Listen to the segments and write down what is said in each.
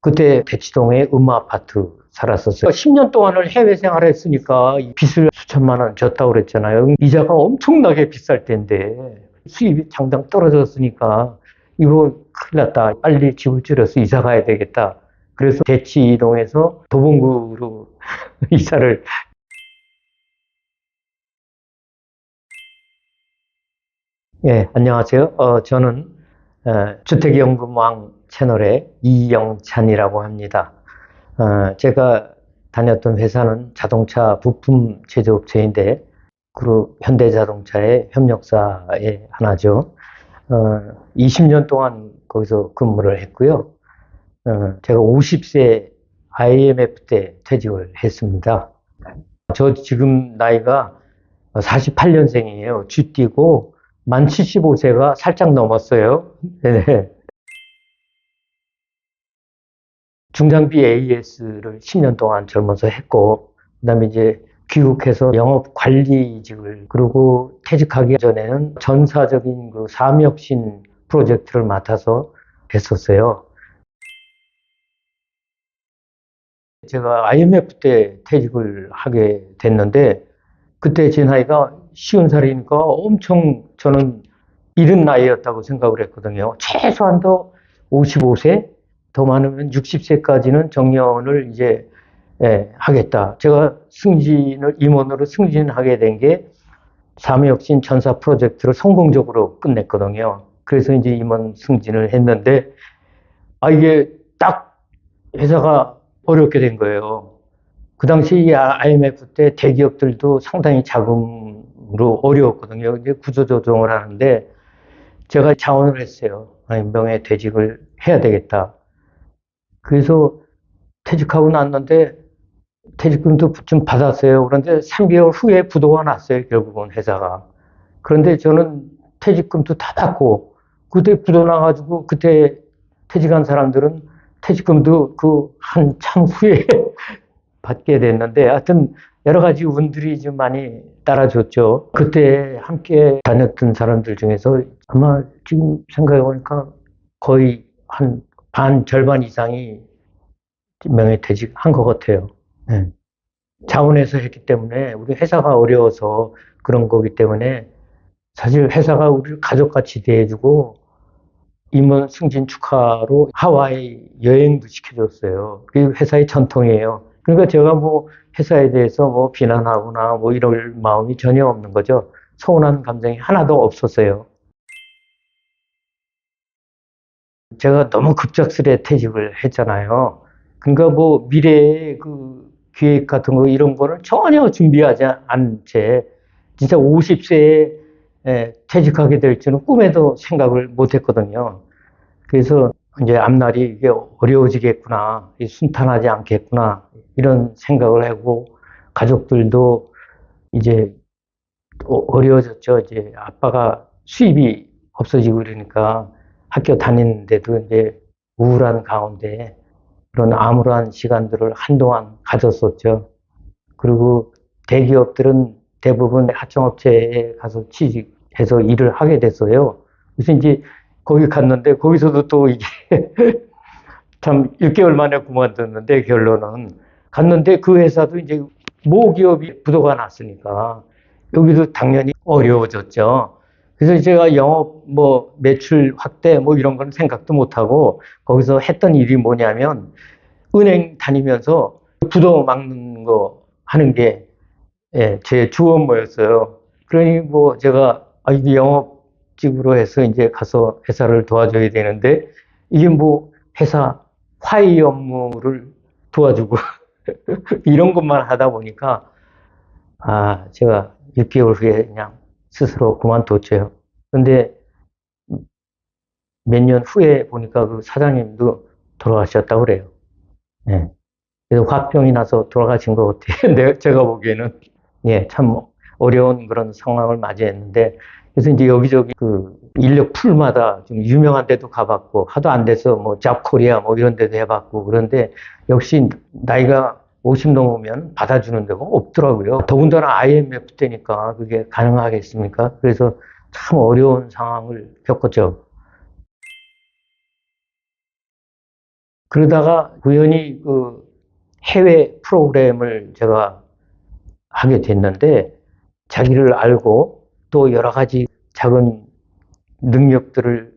그때 대치동에 음마아파트 살았었어요. 10년 동안을 해외 생활을 했으니까 빚을 수천만 원 졌다고 그랬잖아요. 이자가 엄청나게 비쌀 텐데 수입이 당장 떨어졌으니까 이거 큰일 났다. 빨리 집을 줄여서 이사 가야 되겠다. 그래서 대치동에서 도봉구로 이사를. 예, 안녕하세요. 저는 주택연금왕 채널의 이영찬이라고 합니다. 제가 다녔던 회사는 자동차 부품 제조업체인데, 그룹 현대자동차의 협력사의 하나죠. 20년 동안 거기서 근무를 했고요. 제가 50세 IMF 때 퇴직을 했습니다. 저 지금 나이가 48년생이에요. 쥐띠고 만 75세가 살짝 넘었어요. 네. 중장비 AS를 10년 동안 젊어서 했고, 그다음에 이제 귀국해서 영업 관리직을, 그리고 퇴직하기 전에는 전사적인 그 사업혁신 프로젝트를 맡아서 했었어요. 제가 IMF 때 퇴직을 하게 됐는데, 그때 제 나이가 50살이니까 엄청 저는 이른 나이였다고 생각을 했거든요. 최소한 더 55세, 더 많으면 60세까지는 정년을 이제 하겠다. 제가 임원으로 승진하게 된 게 사무혁신 전사 프로젝트를 성공적으로 끝냈거든요. 그래서 이제 임원 승진을 했는데, 이게 딱 회사가 어렵게 된 거예요. 그 당시 이 IMF 때 대기업들도 상당히 자금으로 어려웠거든요. 이제 구조조정을 하는데 제가 자원을 했어요. 명예퇴직을 해야 되겠다. 그래서 퇴직하고 났는데 퇴직금도 좀 받았어요. 그런데 3개월 후에 부도가 났어요. 결국은 회사가. 그런데 저는 퇴직금도 다 받고 그때 부도 나가지고 그때 퇴직한 사람들은 퇴직금도 그 한참 후에 받게 됐는데, 하여튼 여러 가지 운들이 좀 많이 따라줬죠. 그때 함께 다녔던 사람들 중에서 아마 지금 생각해보니까 거의 한 절반 이상이 명예퇴직한 것 같아요. 네. 자원에서 했기 때문에 우리 회사가 어려워서 그런 거기 때문에 사실 회사가 우리를 가족같이 대해주고 임원 승진 축하로 하와이 여행도 시켜줬어요. 그게 회사의 전통이에요. 그러니까 제가 뭐 회사에 대해서 뭐 비난하거나 뭐 이럴 마음이 전혀 없는 거죠. 서운한 감정이 하나도 없었어요. 제가 너무 급작스레 퇴직을 했잖아요. 그러니까 뭐 미래의 그 기획 같은 거 이런 거는 전혀 준비하지 않은 채 진짜 50세에 퇴직하게 될 줄은 꿈에도 생각을 못 했거든요. 그래서 이제 앞날이 이게 어려워지겠구나, 순탄하지 않겠구나, 이런 생각을 하고, 가족들도 이제 어려워졌죠. 이제 아빠가 수입이 없어지고 그러니까 학교 다니는데도 이제 우울한 가운데 그런 암울한 시간들을 한동안 가졌었죠. 그리고 대기업들은 대부분 하청업체에 가서 취직해서 일을 하게 됐어요. 그래서 이제 거기 갔는데 거기서도 또 이게 참 6개월 만에 그만뒀는데, 결론은 갔는데 그 회사도 이제 모기업이 부도가 났으니까 여기도 당연히 어려워졌죠. 그래서 제가 영업 뭐 매출 확대 뭐 이런 건 생각도 못 하고 거기서 했던 일이 뭐냐면 은행 다니면서 부도 막는 거 하는 게 제 주 업무였어요. 그러니 뭐 제가 이게 영업직으로 해서 이제 가서 회사를 도와줘야 되는데 이게 뭐 회사 화의 업무를 도와주고 이런 것만 하다 보니까 제가 6개월 후에 그냥 스스로 그만뒀죠. 근데 몇 년 후에 보니까 그 사장님도 돌아가셨다고 그래요. 예. 그래서 화병이 나서 돌아가신 것 같아요. 제가 보기에는. 예, 참 어려운 그런 상황을 맞이했는데, 그래서 이제 여기저기 그 인력 풀마다 좀 유명한 데도 가봤고, 하도 안 돼서 뭐 잡코리아 뭐 이런 데도 해봤고, 그런데 역시 나이가 50 넘으면 받아주는 데가 없더라고요. 더군다나 IMF 때니까 그게 가능하겠습니까? 그래서 참 어려운 상황을 겪었죠. 그러다가 우연히 그 해외 프로그램을 제가 하게 됐는데 자기를 알고 또 여러 가지 작은 능력들을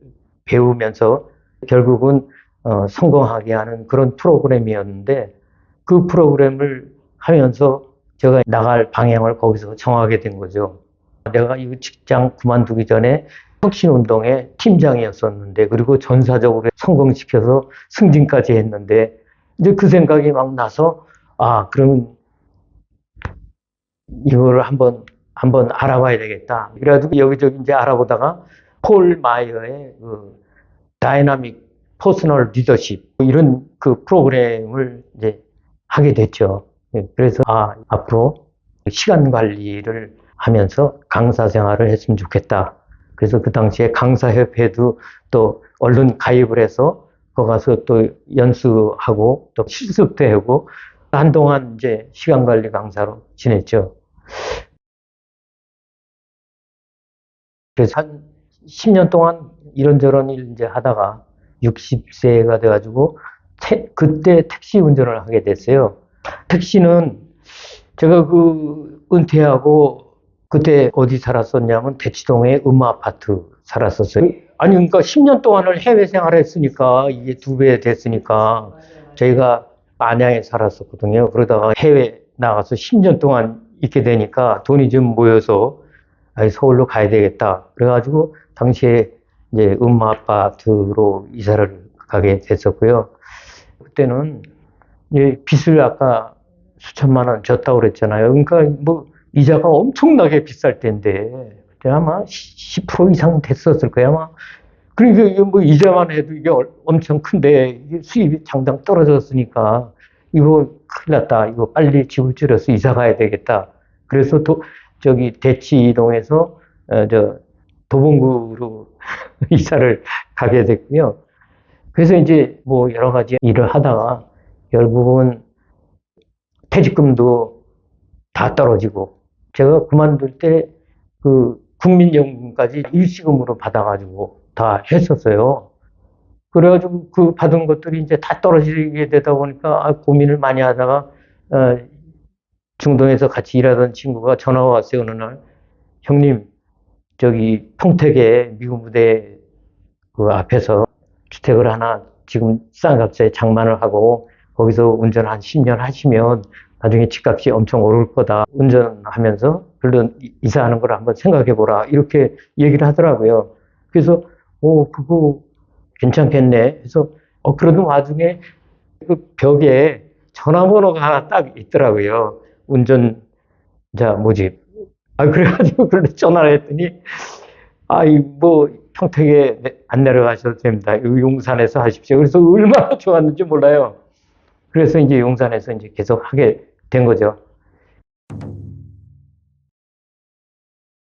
배우면서 결국은 성공하게 하는 그런 프로그램이었는데 그 프로그램을 하면서 제가 나갈 방향을 거기서 정하게 된 거죠. 내가 이 직장 그만두기 전에 혁신운동의 팀장이었었는데 그리고 전사적으로 성공시켜서 승진까지 했는데 이제 그 생각이 막 나서 그러면 이거를 한번 알아봐야 되겠다. 그래가지고 여기저기 이제 알아보다가 폴 마이어의 그 다이나믹 퍼스널 리더십 이런 그 프로그램을 이제 하게 됐죠. 그래서 앞으로 시간 관리를 하면서 강사 생활을 했으면 좋겠다. 그래서 그 당시에 강사협회도 또 얼른 가입을 해서 거기 가서 또 연수하고 또 실습도 하고 한동안 이제 시간 관리 강사로 지냈죠. 그래서 한 10년 동안 이런저런 일 이제 하다가 60세가 돼가지고 그때 택시 운전을 하게 됐어요. 택시는 제가 그 은퇴하고 그때 어디 살았었냐면 대치동의 음마아파트 살았었어요. 아니 그러니까 10년 동안을 해외 생활했으니까 이게 2배 됐으니까 저희가 안양에 살았었거든요. 그러다가 해외 나가서 10년 동안 있게 되니까 돈이 좀 모여서 서울로 가야 되겠다. 그래가지고 당시에 이제 음마아파트로 이사를 가게 됐었고요. 그때는 이제 빚을 아까 수천만 원 졌다고 그랬잖아요. 그러니까 뭐 이자가 엄청나게 비쌀 때인데 그때 아마 10% 이상 됐었을 거예요. 아마. 그러니까 이게 뭐 이자만 해도 이게 엄청 큰데 이게 수입이 장당 떨어졌으니까 이거 큰일 났다. 이거 빨리 집을 줄여서 이사 가야 되겠다. 그래서 저기 대치동에서 저 도봉구로 이사를 가게 됐고요. 그래서 이제 뭐 여러 가지 일을 하다가 결국은 퇴직금도 다 떨어지고 제가 그만둘 때 그 국민연금까지 일시금으로 받아가지고 다 했었어요. 그래가지고 그 받은 것들이 이제 다 떨어지게 되다 보니까 고민을 많이 하다가 중동에서 같이 일하던 친구가 전화가 왔어요. 어느 날 형님 저기 평택에 미군 부대 그 앞에서 주택을 하나 지금 싼 값에 장만을 하고 거기서 운전 한 10년 하시면 나중에 집값이 엄청 오를 거다. 운전하면서 물론 이사하는 걸 한번 생각해 보라. 이렇게 얘기를 하더라고요. 그래서 그거 괜찮겠네. 그래서 그러던 와중에 그 벽에 전화번호가 하나 딱 있더라고요. 운전자 모집. 그래가지고 그런데 전화를 했더니 뭐 평택에 안 내려가셔도 됩니다. 용산에서 하십시오. 그래서 얼마나 좋았는지 몰라요. 그래서 이제 용산에서 이제 계속 하게 된 거죠.